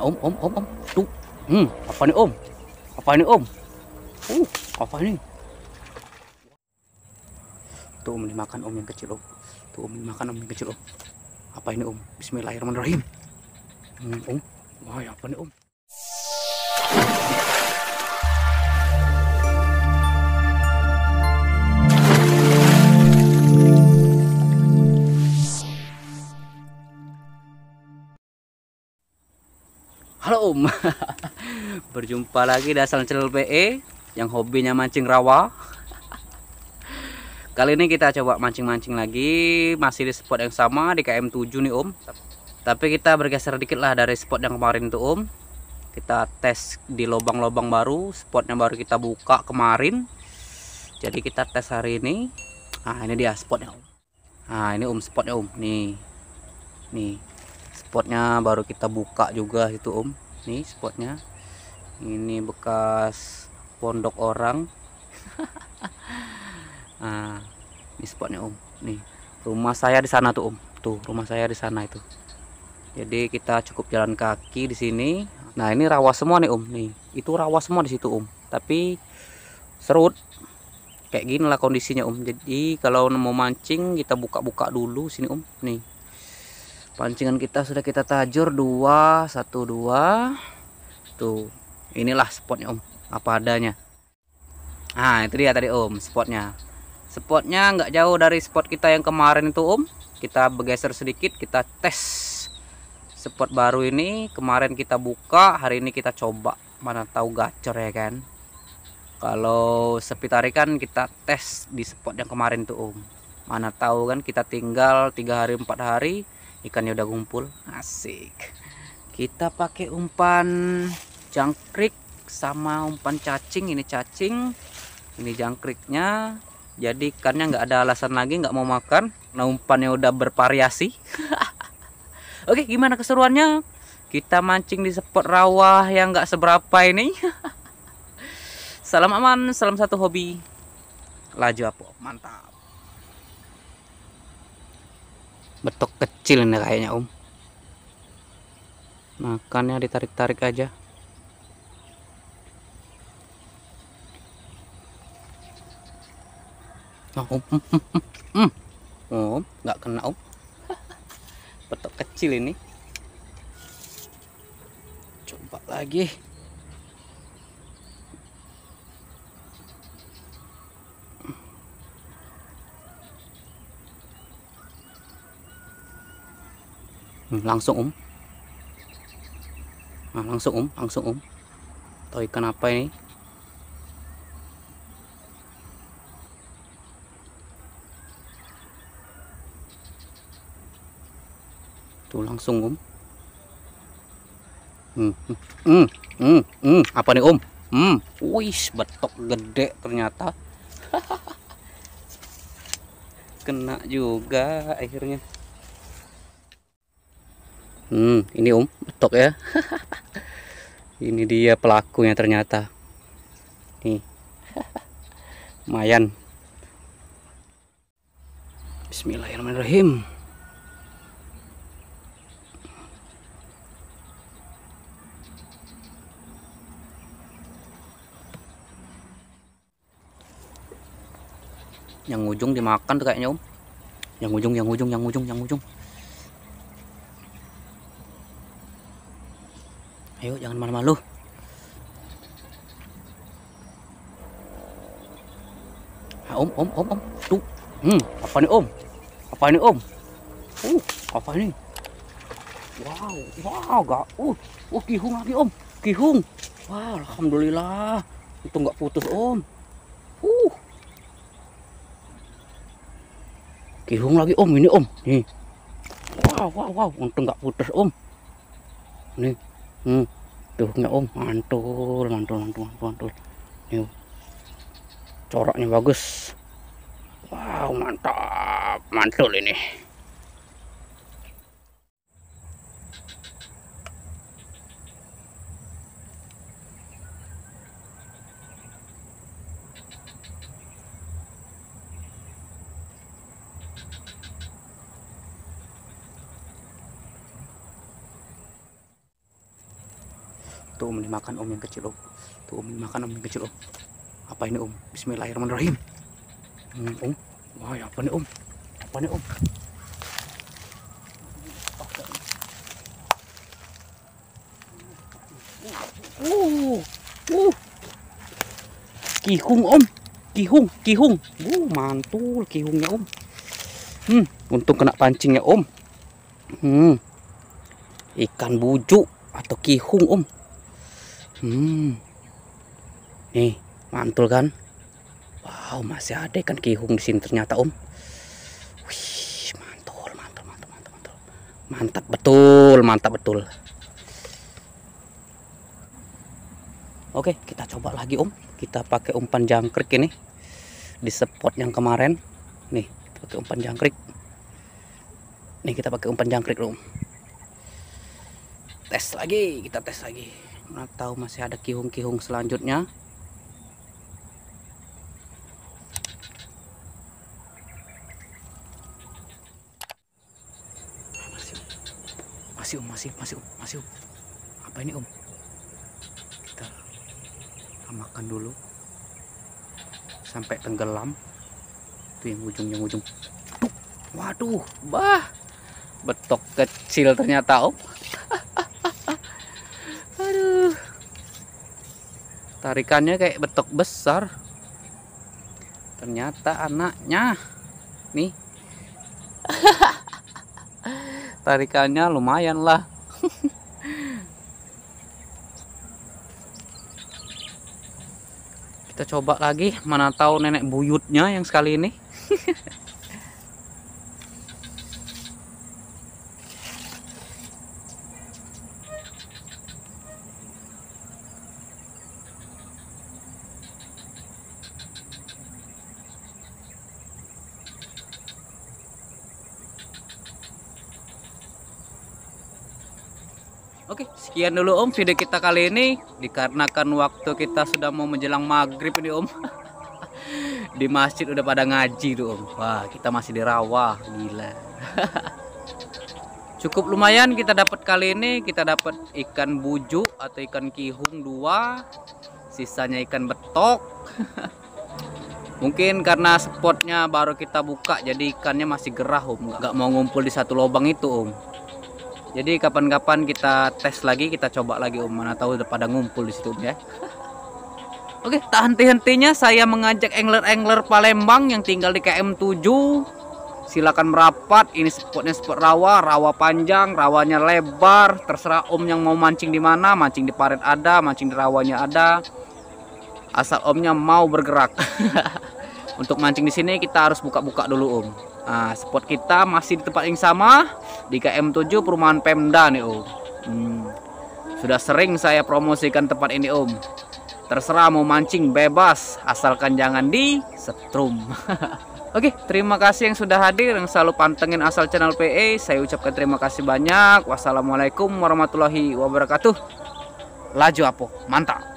Om. Tuh. Apa nih om? Apa ini om? Apa ini? Tuh om dimakan om yang kecil om. Tuh om dimakan om yang kecil om. Apa ini om? Bismillahirrahmanirrahim. Om. Wah, apa nih om? Halo om. Berjumpa lagi di Asal Channel PE yang hobinya mancing rawa. Kali ini kita coba mancing-mancing lagi, masih di spot yang sama di KM7 nih om. Tapi kita bergeser dikit lah dari spot yang kemarin tuh om. Kita tes di lubang-lubang baru, spotnya baru kita buka kemarin. Jadi kita tes hari ini. Nah ini dia spotnya om. Nah ini om spotnya om. Nih spotnya baru kita buka juga itu om. Nih spotnya. Ini bekas pondok orang. Nah, ini spotnya om. Nih, rumah saya di sana tuh om. Tuh, rumah saya di sana itu. Jadi kita cukup jalan kaki di sini. Nah, ini rawa semua nih om. Nih, itu rawa semua di situ om. Tapi serut. Kayak gini lah kondisinya om. Jadi kalau mau mancing kita buka-buka dulu sini om. Nih. Pancingan kita sudah kita tajur 2, 1, 2. Tuh, inilah spotnya om. Apa adanya. Nah, itu dia tadi om spotnya. Spotnya nggak jauh dari spot kita yang kemarin itu om. Kita bergeser sedikit, kita tes spot baru ini. Kemarin kita buka, hari ini kita coba. Mana tahu gacor ya kan. Kalau sepi tarikan kita tes di spot yang kemarin tuh om. Mana tahu kan, kita tinggal 3 hari 4 hari ikannya udah ngumpul. Asik. Kita pakai umpan jangkrik sama umpan cacing. Ini cacing, ini jangkriknya. Jadi ikannya nggak ada alasan lagi nggak mau makan. Nah umpannya udah bervariasi. Oke, gimana keseruannya? Kita mancing di spot rawa yang nggak seberapa ini. Salam aman, salam satu hobi. Laju apa? Mantap. Betok kecil ini kayaknya om. Makannya ditarik-tarik aja. Om, nggak kena om. Betok kecil ini. Coba lagi. Langsung om. Nah, langsung om. Tahu ikan apa ini? Tuh langsung om. Apa nih om? Wih, betok gede ternyata. Kena juga akhirnya. Ini om, betok ya. Ini dia pelakunya ternyata. Nih. Lumayan. Bismillahirrahmanirrahim. Yang ujung dimakan tuh kayaknya om. Yang ujung. Ayo jangan malu-malu. Om. Tuh. Apa nih om? Apa ini om? Apa ini? Wow, gak. Kihung lagi om. Kihung. Wah, alhamdulillah. Itu nggak putus om. Kihung lagi om, ini om. Nih. Wow. Untung nggak putus om. Nih. Tuhnya om, mantul. Nih. Coraknya bagus. Wow, mantap. Mantul ini. Tuh om dimakan om yang kecil om. Tuh om dimakan om yang kecil om. Apa ini om? Bismillahirrahmanirrahim. Om. Wah, apa nih om? Apa nih om? Kihung om. Kihung. Mantul kihungnya om. Untung kena pancingnya om. Ikan bujuk atau kihung om. Nih, mantul kan? Wow, masih ada ikan kihung di sini ternyata om. Wih, mantul. Mantap betul. Oke, kita coba lagi om. Kita pakai umpan jangkrik ini di spot yang kemarin. Nih, pakai umpan jangkrik. Nih, kita pakai umpan jangkrik om. Kita tes lagi. Mana tahu masih ada kihung-kihung selanjutnya. Masih om. Apa ini om? Kita makan dulu sampai tenggelam. Itu yang ujung. Waduh, betok kecil ternyata om. Aduh, tarikannya kayak betok besar. Ternyata anaknya nih. Tarikannya lumayan lah. Kita coba lagi, mana tahu nenek buyutnya yang sekali ini. Oke, sekian dulu om video kita kali ini. Dikarenakan waktu kita sudah mau menjelang maghrib ini om. Di masjid udah pada ngaji tuh om. Wah, kita masih di rawa, gila. Cukup lumayan kita dapat kali ini. Kita dapat ikan bujuk atau ikan kihung 2. Sisanya ikan betok. Mungkin karena spotnya baru kita buka, jadi ikannya masih gerah om. Nggak mau ngumpul di satu lubang itu om. Jadi kapan-kapan kita tes lagi, kita coba lagi om, mana tahu udah pada ngumpul di situ ya. Oke, tak henti-hentinya saya mengajak angler-angler Palembang yang tinggal di KM 7. Silakan merapat, ini spotnya spot rawa panjang, rawanya lebar, terserah om yang mau mancing di mana, mancing di parit ada, mancing di rawanya ada. Asal omnya mau bergerak. Untuk mancing di sini kita harus buka-buka dulu om. Nah, spot kita masih di tempat yang sama di KM 7 perumahan Pemda nih om. Sudah sering saya promosikan tempat ini om. Terserah mau mancing bebas, asalkan jangan di setrum. Oke, terima kasih yang sudah hadir, yang selalu pantengin Asal Channel PE. Saya ucapkan terima kasih banyak. Wassalamualaikum warahmatullahi wabarakatuh. Laju apo, mantap.